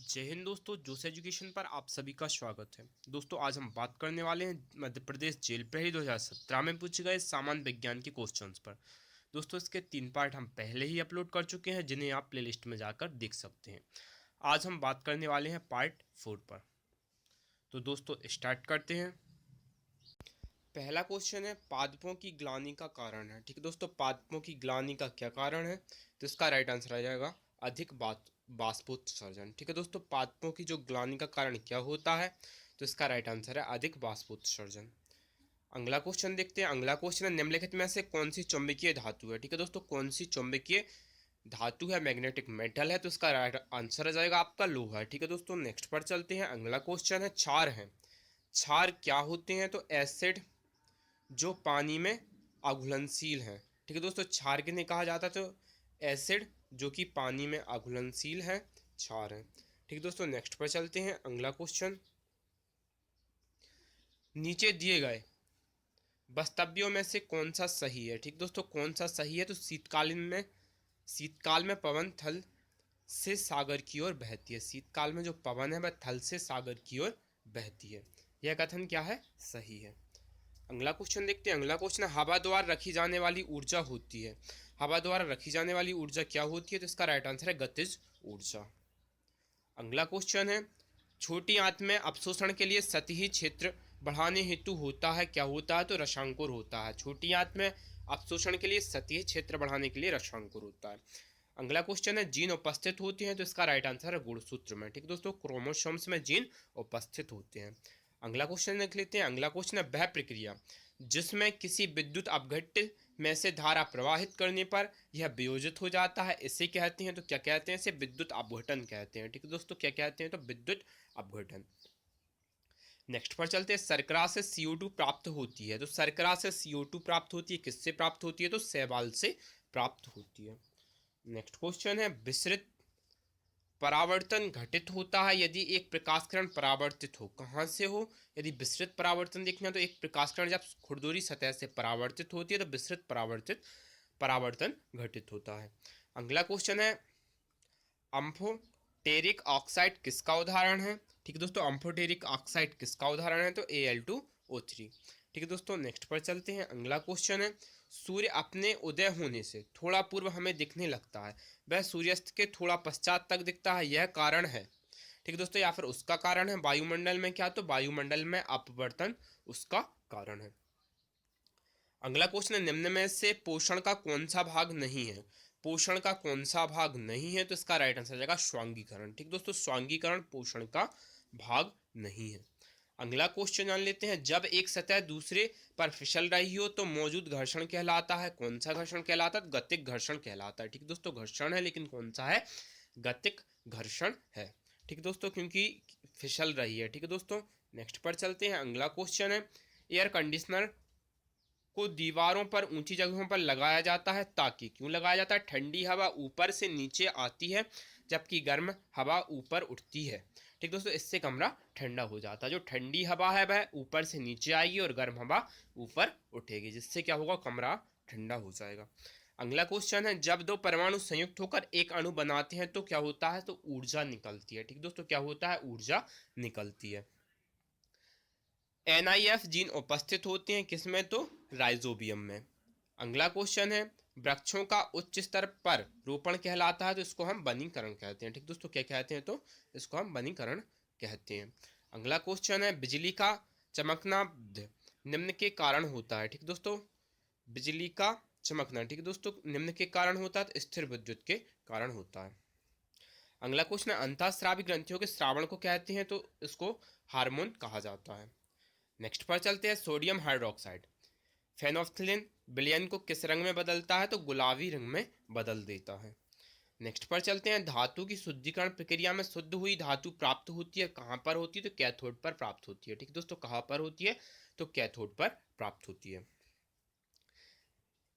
जय हिंद दोस्तों, जोश एजुकेशन पर आप सभी का स्वागत है। दोस्तों आज हम बात करने वाले हैं मध्य प्रदेश जेल प्रहरी 2017 में पूछे गए सामान्य विज्ञान के क्वेश्चंस पर। दोस्तों इसके 3 पार्ट हम पहले ही अपलोड कर चुके हैं, जिन्हें आप प्लेलिस्ट में जाकर देख सकते हैं। आज हम बात करने वाले हैं पार्ट 4 पर। तो दोस्तों स्टार्ट करते हैं। पहला क्वेश्चन है, पादपों की ग्लानि का कारण है। ठीक है दोस्तों, पादपों की ग्लानि का क्या कारण है? तो इसका राइट आंसर आ जाएगा अधिक बाष्पोत्सर्जन। ठीक है दोस्तों, पादपों की जो ग्लानि का कारण क्या होता है? तो इसका राइट आंसर है अधिक बाष्पोत्सर्जन। अगला क्वेश्चन देखते हैं। अगला क्वेश्चन है, निम्नलिखित में से कौन सी चुंबकीय धातु है? ठीक है दोस्तों, कौन सी चुंबकीय धातु है, मैग्नेटिक मेटल है? तो इसका राइट आंसर आ जाएगा आपका लोहा। ठीक है दोस्तों, नेक्स्ट पर चलते हैं। अगला क्वेश्चन है, क्षार है। क्षार क्या होते हैं? तो एसिड जो पानी में अघुलनशील हैं। ठीक है दोस्तों, क्षार किन्हें कहा जाता है? तो एसिड जो कि पानी में अघुलनशील है, क्षार है। ठीक है दोस्तों, नेक्स्ट पर चलते हैं। अगला क्वेश्चन, नीचे दिए गए वक्तव्यों में से कौन सा सही है? ठीक दोस्तों, कौन सा सही है? तो शीतकाल में पवन थल से सागर की ओर बहती है। शीतकाल में जो पवन है वह थल से सागर की ओर बहती है। यह कथन क्या है? सही है। अगला क्वेश्चन देखते हैं। अगला क्वेश्चन है, हवा द्वारा रखी जाने वाली ऊर्जा होती है। हवा द्वारा रखी जाने वाली ऊर्जा क्या होती है? तो इसका राइट आंसर है गतिज ऊर्जा। अगला क्वेश्चन है, छोटी आंत में अपशोषण के लिए सतही क्षेत्र बढ़ाने हेतु होता है, क्या होता है? तो रसांकुर होता है। छोटी आंत में अपशोषण के लिए सतही क्षेत्र बढ़ाने के लिए रसांकुर होता है। अगला क्वेश्चन है, जीन उपस्थित होते हैं। तो इसका राइट आंसर है गुणसूत्र में। ठीक दोस्तों, क्रोमोसोम्स में जीन उपस्थित होते हैं। अगला क्वेश्चन देख लेते हैं। अगला क्वेश्चन है, वह प्रक्रिया जिसमें किसी विद्युत अपघट्य में से धारा प्रवाहित करने पर यह वियोजित हो जाता है, इसे कहते हैं। तो क्या कहते हैं? इसे विद्युत अपघटन कहते हैं। ठीक है दोस्तों, क्या कहते हैं? तो विद्युत अपघटन। नेक्स्ट पर चलते हैं। शर्करा से CO2 प्राप्त होती है। तो शर्करा से CO2 प्राप्त होती है, किससे प्राप्त होती है? तो शैवाल से प्राप्त होती है। नेक्स्ट क्वेश्चन है, विसरित परावर्तन घटित होता है यदि एक प्रकाश किरण परावर्तित हो। कहाँ से हो? यदि विसरित परावर्तन देखना है तो एक प्रकाश किरण जब खुरदुरी सतह से परावर्तित होती है तो विसरित परावर्तन घटित होता है। अगला क्वेश्चन है, अम्फोटेरिक ऑक्साइड किसका उदाहरण है? ठीक है दोस्तों, अम्फोटेरिक ऑक्साइड किसका उदाहरण है? तो Al2O3। ठीक है दोस्तों, नेक्स्ट पर चलते हैं। अगला क्वेश्चन है, सूर्य अपने उदय होने से थोड़ा पूर्व हमें दिखने लगता है, वह सूर्यास्त के थोड़ा पश्चात तक दिखता है, यह कारण है? ठीक है दोस्तों, या फिर उसका कारण है वायुमंडल में क्या? तो वायुमंडल में अपवर्तन उसका कारण है। अगला क्वेश्चन है, निम्न में से पोषण का कौन सा भाग नहीं है? पोषण का कौन सा भाग नहीं है? तो इसका राइट आंसर जाएगा स्वांगीकरण। ठीक दोस्तों, स्वांगीकरण पोषण का भाग नहीं है। अगला क्वेश्चन जान लेते हैं, जब एक सतह दूसरे पर फिसल रही हो तो मौजूद घर्षण कहलाता है, कौन सा घर्षण कहलाता है? गतिक घर्षण कहलाता है। ठीक दोस्तों, घर्षण है लेकिन कौन सा है? गतिक घर्षण है। ठीक दोस्तों, क्योंकि फिसल रही है। ठीक है दोस्तों, नेक्स्ट पर चलते हैं। अगला क्वेश्चन है, एयर कंडीशनर को दीवारों पर ऊंची जगहों पर लगाया जाता है ताकि, क्यों लगाया जाता है? ठंडी हवा ऊपर से नीचे आती है जबकि गर्म हवा ऊपर उठती है। ठीक दोस्तों, इससे कमरा ठंडा हो जाता है। जो ठंडी हवा है वह ऊपर से नीचे आएगी और गर्म हवा ऊपर उठेगी, जिससे क्या होगा? कमरा ठंडा हो जाएगा। अगला क्वेश्चन है, जब दो परमाणु संयुक्त होकर एक अणु बनाते हैं तो क्या होता है? तो ऊर्जा निकलती है। ठीक दोस्तों, क्या होता है? ऊर्जा निकलती है। NIF जीन उपस्थित होते हैं किसमें? तो राइजोबियम में। अगला क्वेश्चन है, वृक्षों का उच्च स्तर पर रोपण कहलाता है, तो इसको हम वनीकरण कहते हैं। ठीक दोस्तों, क्या कहते हैं? तो इसको हम वनीकरण कहते हैं। अगला क्वेश्चन है, बिजली का चमकना निम्न के कारण होता है। ठीक दोस्तों, बिजली का चमकना, ठीक दोस्तों, निम्न के कारण होता है, तो स्थिर विद्युत के कारण होता है। अगला क्वेश्चन है, अंतःस्रावी ग्रंथियों के श्रावण को कहते हैं, तो इसको हार्मोन कहा जाता है। नेक्स्ट पर चलते हैं, सोडियम हाइड्रोक्साइड फेनोल्फथालीन विलयन को किस रंग में बदलता है? तो गुलाबी रंग में बदल देता है। नेक्स्ट पर चलते हैं, धातु की शुद्धिकरण प्रक्रिया में शुद्ध हुई धातु प्राप्त होती है, कहाँ पर होती है? तो कैथोड पर प्राप्त होती है। ठीक दोस्तों, कहाँ पर होती है? तो कैथोड पर प्राप्त होती है।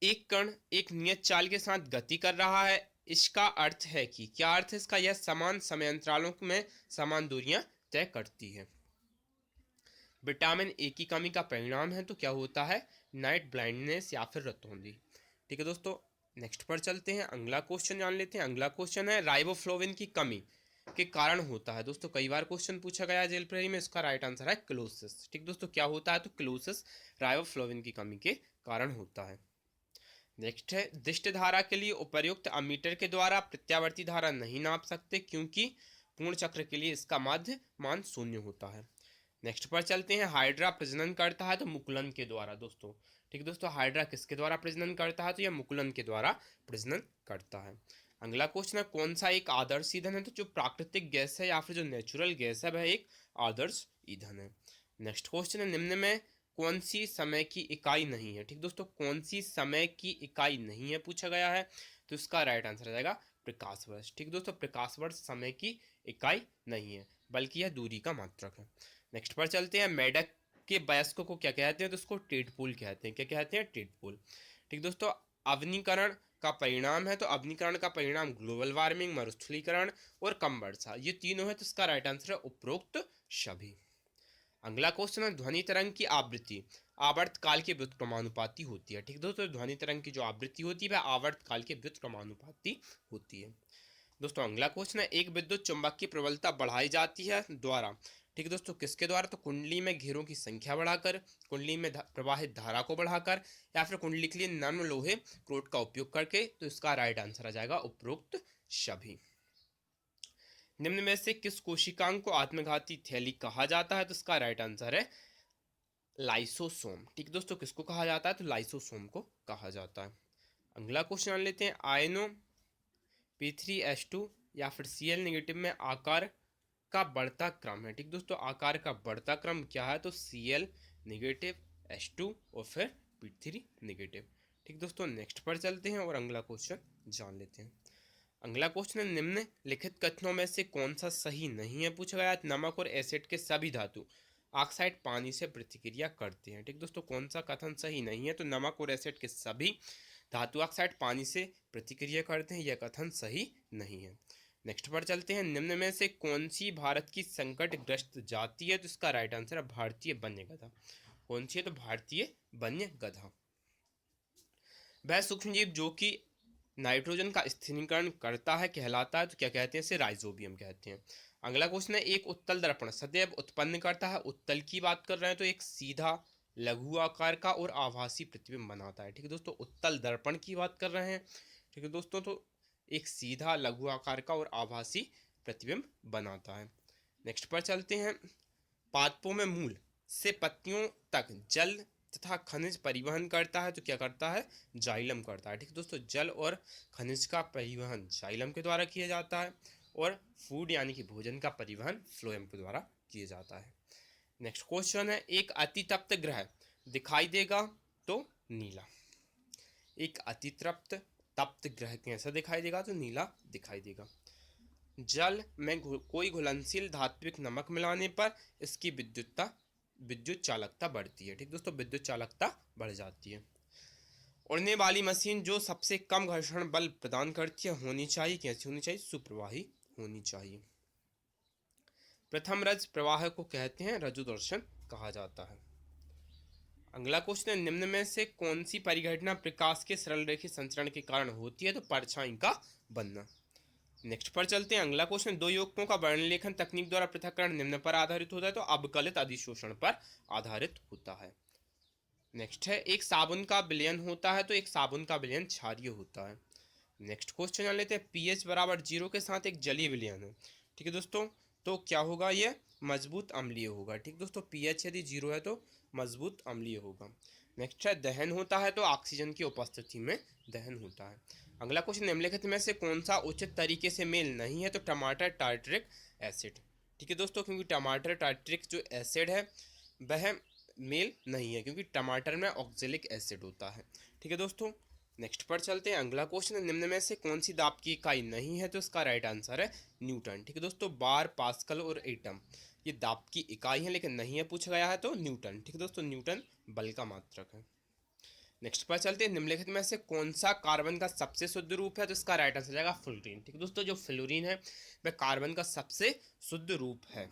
एक कण एक नियत चाल के साथ गति कर रहा है, इसका अर्थ है कि, क्या अर्थ है इसका? यह समान समयांतरालों में समान दूरियां तय करती है। विटामिन ए की कमी का परिणाम है, तो क्या होता है? नाइट ब्लाइंडनेस या फिर रतौंधी। ठीक है दोस्तों, नेक्स्ट पर चलते हैं। अगला क्वेश्चन जान लेते हैं। अगला क्वेश्चन है, राइबोफ्लोविन की कमी के कारण होता है। दोस्तों कई बार क्वेश्चन पूछा गया है जेल प्रहरी में, इसका राइट आंसर है क्लोसिस। ठीक दोस्तों, क्या होता है? तो क्लोसिस राइबोफ्लाविन की कमी के कारण होता है। नेक्स्ट है, दिष्ट धारा के लिए उपर्युक्त अमीटर के द्वारा प्रत्यावर्ती धारा नहीं नाप सकते क्योंकि पूर्ण चक्र के लिए इसका माध्य मान 0 होता है। नेक्स्ट पर चलते हैं, हाइड्रा प्रजनन करता है तो मुकुलन के द्वारा। दोस्तों ठीक दोस्तों, हाइड्रा किसके द्वारा प्रजनन करता है? तो यह मुकुलन के द्वारा प्रजनन करता है। अगला क्वेश्चन है, कौन सा एक आदर्श ईंधन है? तो जो प्राकृतिक गैस है या फिर जो नेचुरल गैस है वह एक आदर्श ईंधन है। नेक्स्ट क्वेश्चन है, निम्न में कौन सी समय की इकाई नहीं है? ठीक दोस्तों, कौन सी समय की इकाई नहीं है पूछा गया है, तो इसका राइट आंसर आ जाएगा प्रकाश वर्ष। ठीक दोस्तों, प्रकाश वर्ष समय की इकाई नहीं है बल्कि यह दूरी का मात्रक है। नेक्स्ट पर चलते हैं, मेढक के वयस्कों को क्या कहते हैं? तो उसको टेडपोल कहते हैं। क्या कहते हैं? टेडपोल। ठीक दोस्तों, अवनीकरण का परिणाम है, तो अवनीकरण का परिणाम ग्लोबल वार्मिंग, मरुस्थलीकरण और कम वर्षा, ये तीनों है, तो इसका राइट आंसर है उपरोक्त सभी। अगला क्वेश्चन है, ध्वनि तरंग की आवृत्ति आवर्त काल के व्युत्क्रमानुपाती होती है। ठीक दोस्तों, ध्वनि तरंग की जो आवृत्ति होती है वह आवर्त काल के व्युत्क्रमानुपाती होती है। दोस्तों अगला क्वेश्चन है, एक विद्युत चुंबक की प्रबलता बढ़ाई जाती है द्वारा। ठीक दोस्तों, किसके द्वारा? तो कुंडली में घेरों की संख्या बढ़ाकर, कुंडली में प्रवाहित धारा को बढ़ाकर, या फिर कुंडली के लिए नर्म लोहे क्रोट का उपयोग करके। तो इसका राइट आंसर आ जाएगा उपरोक्त सभी। निम्न में से किस कोशिकांग को आत्मघाती थैली कहा जाता है? तो इसका राइट आंसर है लाइसोसोम। ठीक दोस्तों, किसको कहा जाता है? तो लाइसोसोम को कहा जाता है। अगला क्वेश्चन लेते हैं, आयनो P3H2 या फिर Cl नेगेटिव में आकार का बढ़ता क्रम है। ठीक दोस्तों, आकार का बढ़ता क्रम क्या है? तो Cl नेगेटिव, H2 और फिर P3 नेगेटिव। ठीक दोस्तों, नेक्स्ट पर चलते हैं और अगला क्वेश्चन जान लेते हैं। अगला क्वेश्चन है, निम्न लिखित कथनों में से कौन सा सही नहीं है पूछा गया? नमक और एसिड के सभी धातु ऑक्साइड पानी से प्रतिक्रिया करते हैं। ठीक दोस्तों, कौन सा कथन सही नहीं है? तो नमक और एसिड के सभी धातु ऑक्साइड पानी से प्रतिक्रिया करते हैं, यह कथन सही नहीं है। नेक्स्ट पर चलते हैं, निम्न में से कौन सी भारत की संकटग्रस्त जाति है? तो इसका राइट आंसर है भारतीय वन्य गधा। कौन सी है? तो भारतीय वन्य गधा। वह सूक्ष्मजीव जो कि नाइट्रोजन का स्थिरीकरण करता है कहलाता है, तो क्या कहते हैं? इसे राइजोबियम कहते हैं। अगला क्वेश्चन है, एक उत्तल दर्पण सदैव उत्पन्न करता है। उत्तल की बात कर रहे हैं तो एक सीधा लघु आकार का और आभासी प्रतिबिंब बनाता है। ठीक है दोस्तों, उत्तल दर्पण की बात कर रहे हैं। ठीक है दोस्तों, तो एक सीधा लघु आकार का और आभासी प्रतिबिंब बनाता है। नेक्स्ट पर चलते हैं, पादपों में मूल से पत्तियों तक जल तथा खनिज परिवहन करता है, तो क्या करता है? जाइलम करता है। ठीक दोस्तों, जल और खनिज का परिवहन जाइलम के द्वारा किया जाता है और फूड यानी कि भोजन का परिवहन फ्लोएम के द्वारा किया जाता है। नेक्स्ट क्वेश्चन है, एक अति तप्त ग्रह दिखाई देगा तो नीला। एक अति तप्त ग्रह कैसा दिखाई देगा? तो नीला दिखाई देगा। जल में कोई घुलनशील धात्विक नमक मिलाने पर इसकी विद्युत चालकता बढ़ती है। ठीक दोस्तों, विद्युत चालकता बढ़ जाती है। उड़ने वाली मशीन जो सबसे कम घर्षण बल प्रदान करती है होनी चाहिए कैसी होनी चाहिए? सुप्रवाही होनी चाहिए। प्रथम रज प्रवाह को कहते हैं रज्जुदर्शन कहा जाता है। अगला क्वेश्चन है, निम्न में से कौन सी परिघटना प्रकाश के सरल रेखीय संचरण के कारण होती है? तो परछाई का बनना। नेक्स्ट पर चलते हैं, अगला क्वेश्चन, दो यौगिकों का वर्णलेखन तकनीक द्वारा पृथक्करण निम्न पर आधारित होता है, तो अवकलित अधिशोषण पर आधारित होता है। नेक्स्ट है, एक साबुन का विलयन होता है, तो एक साबुन का विलयन क्षारीय होता है। नेक्स्ट क्वेश्चन जान लेते हैं, pH बराबर 0 के साथ एक जलीय विलयन है। ठीक है दोस्तों, तो क्या होगा? ये मजबूत अम्लीय होगा। ठीक दोस्तों, pH यदि 0 है तो मजबूत अम्लीय होगा। नेक्स्ट है, दहन होता है तो ऑक्सीजन की उपस्थिति में दहन होता है। अगला क्वेश्चन, निम्नलिखित में से कौन सा उचित तरीके से मेल नहीं है? तो टमाटर टार्टरिक एसिड। ठीक है दोस्तों, क्योंकि टमाटर टार्टरिक जो एसिड है वह मेल नहीं है क्योंकि टमाटर में ऑक्जेलिक एसिड होता है। ठीक है दोस्तों, नेक्स्ट पर चलते हैं, अगला क्वेश्चन है, निम्न में से कौन सी दाब की इकाई नहीं है? तो इसका राइट आंसर है न्यूटन। ठीक है दोस्तों, बार, पास्कल और एटम ये दाब की इकाई है लेकिन नहीं है पूछा गया है तो न्यूटन। ठीक है दोस्तों, न्यूटन बल का मात्रक है। नेक्स्ट पर चलते हैं, निम्नलिखित में से कौन सा कार्बन का सबसे शुद्ध रूप है? तो इसका राइट आंसर जाएगा फ्लोरीन। ठीक है दोस्तों, जो फ्लोरीन है वह कार्बन का सबसे शुद्ध रूप है।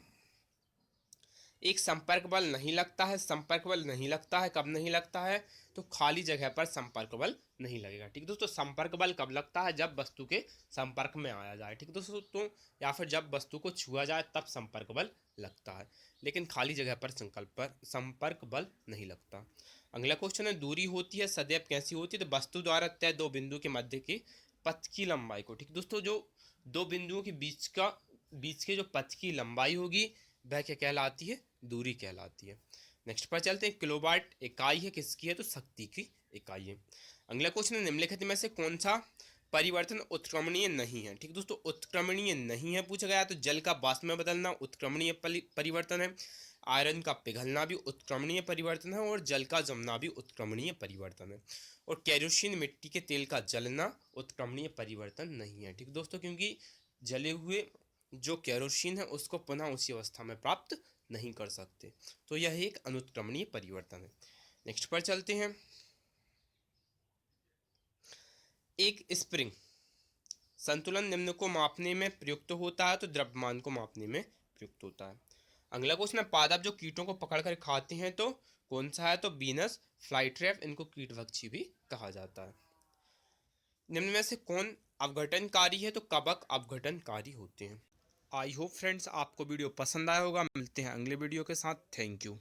एक संपर्क बल नहीं लगता है, संपर्क बल नहीं लगता है, कब नहीं लगता है, तो खाली जगह पर संपर्क बल नहीं लगेगा। ठीक दोस्तों, संपर्क बल कब लगता है, जब वस्तु के संपर्क में आया जाए। ठीक दोस्तों, तो या फिर जब वस्तु को छुआ जाए तब संपर्क बल लगता है, लेकिन खाली जगह पर संपर्क बल नहीं लगता। अगला क्वेश्चन है, दूरी होती है सदैव कैसी होती है, तो वस्तु द्वारा तय दो बिंदु के मध्य की पथ की लंबाई को। ठीक दोस्तों, जो दो बिंदुओं के बीच के जो पथ की लंबाई होगी वह क्या कहलाती है, दूरी कहलाती है। नेक्स्ट पर चलते हैं, किलोवाट इकाई है किसकी है, तो शक्ति की इकाई है। अगला क्वेश्चन है, निम्नलिखित में से कौन सा परिवर्तन उत्क्रमणीय नहीं है। ठीक दोस्तों, उत्क्रमणीय नहीं है पूछा गया, तो जल का वाष्प में बदलना उत्क्रमणीय परिवर्तन है, आयरन का पिघलना भी उत्क्रमणीय परिवर्तन है, और जल का जमना भी उत्क्रमणीय परिवर्तन है, और केरोसिन मिट्टी के तेल का जलना उत्क्रमणीय परिवर्तन नहीं है। ठीक दोस्तों, क्योंकि जले हुए जो केरोसिन है उसको पुनः उसी अवस्था में प्राप्त नहीं कर सकते, तो यह एक अनुत्क्रमणीय परिवर्तन है। नेक्स्ट पर चलते हैं, एक स्प्रिंग संतुलन निम्न को मापने में प्रयुक्त होता है, तो द्रव्यमान को मापने में प्रयुक्त होता है। अगला क्वेश्चन है, पादप जो कीटों को पकड़कर खाते हैं तो कौन सा है, तो बीनस फ्लाईट्रैप, इनको कीटभक्षी भी कहा जाता है। निम्न में से कौन अपघटनकारी है, तो कवक अपघटनकारी होते हैं। आई होप फ्रेंड्स आपको वीडियो पसंद आया होगा। मिलते हैं अगले वीडियो के साथ। Thank you.